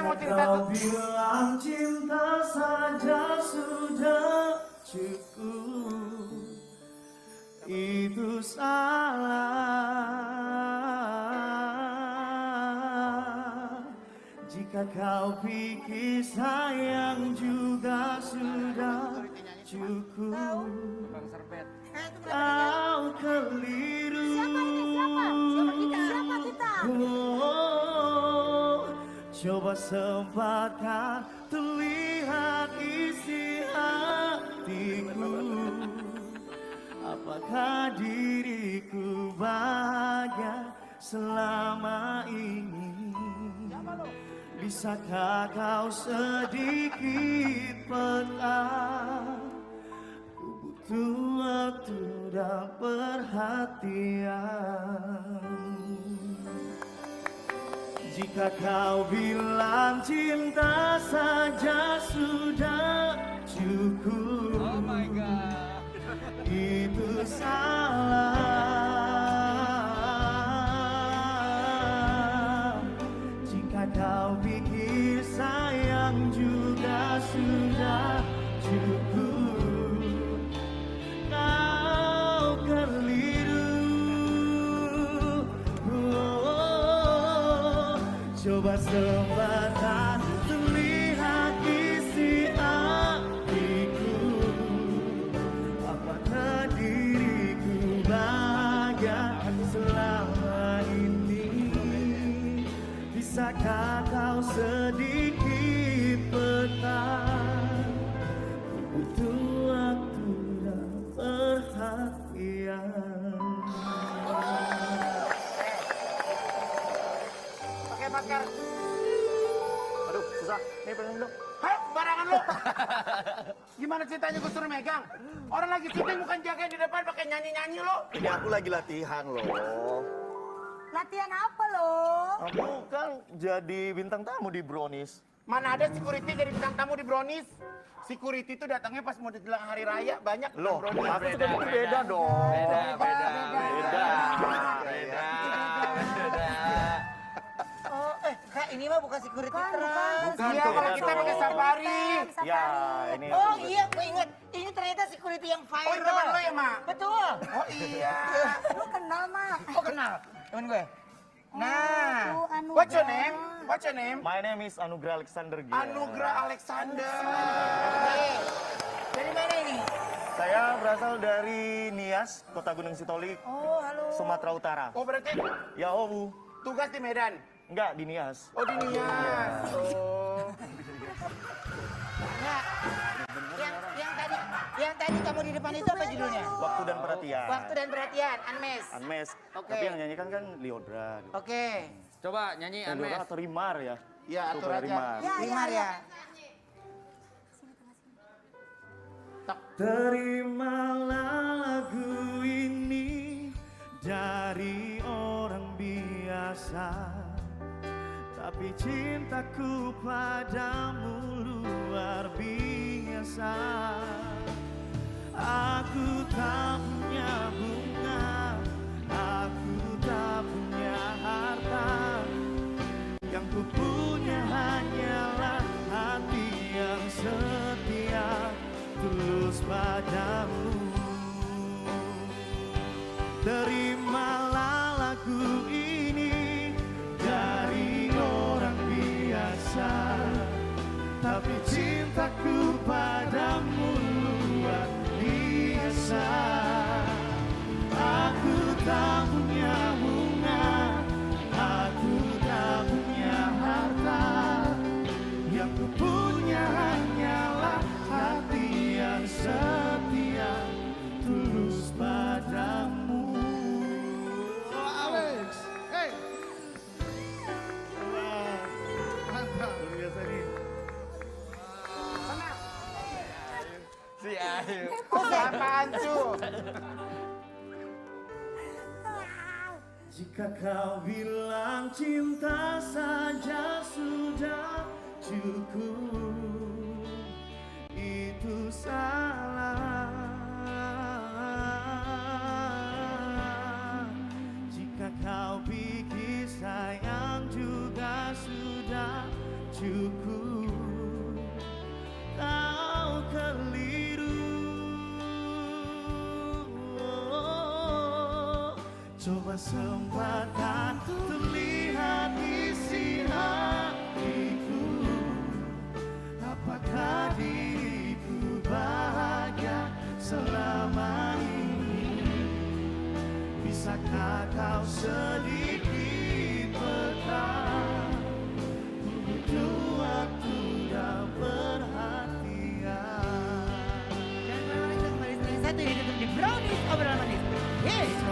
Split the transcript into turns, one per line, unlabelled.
mau cerita
kau
tuh.
bilang cinta saja sudah cukup, itu salah. Jika kau pikir sayang juga sudah cukup, kau keliru.
Siapa kita?
Oh, coba sempatkan terlihat isi hatiku. Apakah diriku bahagia selama ini? Bisakah kau sedikit peka? Ku butuh waktu dan perhatian. Jika kau bilang cinta saja sudah cukup,
Oh my God.
itu salah. Jika kau pikir sayang juga sudah cukup, kau keliru. Oh, coba sempatkan terlihat isi hatiku. Apakah diriku bahagia selama ini? Bisakah kau sedikit peka? Ku butuh waktu dan perhatian.
Pakai masker.
Aduh, susah. Nih, pengen dong.
Hei, barangan lo. Gimana ceritanya gue suruh megang? Orang lagi syuting bukan jagain di depan pakai nyanyi-nyanyi lo.
Ini aku lagi latihan loh.
Latihan apa loh?
Aku kan jadi bintang tamu di Brownies.
Mana ada security jadi bintang tamu di Brownies? Security itu datangnya pas mau jelang hari raya banyak
Loh,
Brownies.
aku juga itu beda dong.
Beda.
Oh, Kak, ini mah bukan security
Bukan,
truk.
bukan.
Iya, kalau kita pakai safari.
Ya, ini.
Oh iya, gue inget. Ini ternyata security yang viral.
Oh, ini teman lo ya, Mak?
Betul.
Oh iya.
Lu kenal, Mak?
Oh, kenal. Temen gue.
Nah,
itu Anugrah.
what's your name? What's your name?
My name is Anugrah Alexander Gia.
Anugrah Alexander.
Hey, dari mana ini?
Saya berasal dari Nias, Kota Gunung Sitoli,
Oh, halo.
Sumatera Utara.
Oh, berarti
Ya, oh.
tugas di Medan?
Enggak, di Nias.
Oh, di Nias. Oh.
Nah, yang tadi kamu di depan itu apa judulnya?
Waktu dan perhatian.
Waktu dan perhatian, Anmes.
Anmes.
Oke.
Tapi yang nyanyikan kan Liodra. Gitu.
Oke.
Coba nyanyi
Liodra
Anmes.
atau Rimar ya?
Ya,
Itu
atur aja.
Rimar.
Rimar ya.
Terimalah lagu ini dari orang biasa, tapi cintaku padamu luar biasa. Aku tak punya bunga, aku tak punya harta, yang ku punya hanyalah hati yang setia, tulus padamu. Terimalah lagu ini dari orang biasa, tapi cintaku padamu luar biasa. Aku tak punya bunga, aku tak punya harta, yang ku punya hanyalah hati yang setia, tulus padamu. Alex, hey. Wah, mantap, luar biasa nih.
Si Ayu.
Apaan tuh?
Jika kau bilang cinta saja sudah cukup, itu salah. Jika kau pikir sayang juga sudah cukup, cukup, kau keliru. Coba sempatkan terlihat isi hatiku. Apakah diriku bahagia selama ini? Bisakah kau sedikit peka? Butuh waktu dan perhatian.
Dan manis satu yang tetap di brownies obrolan manis. Yes.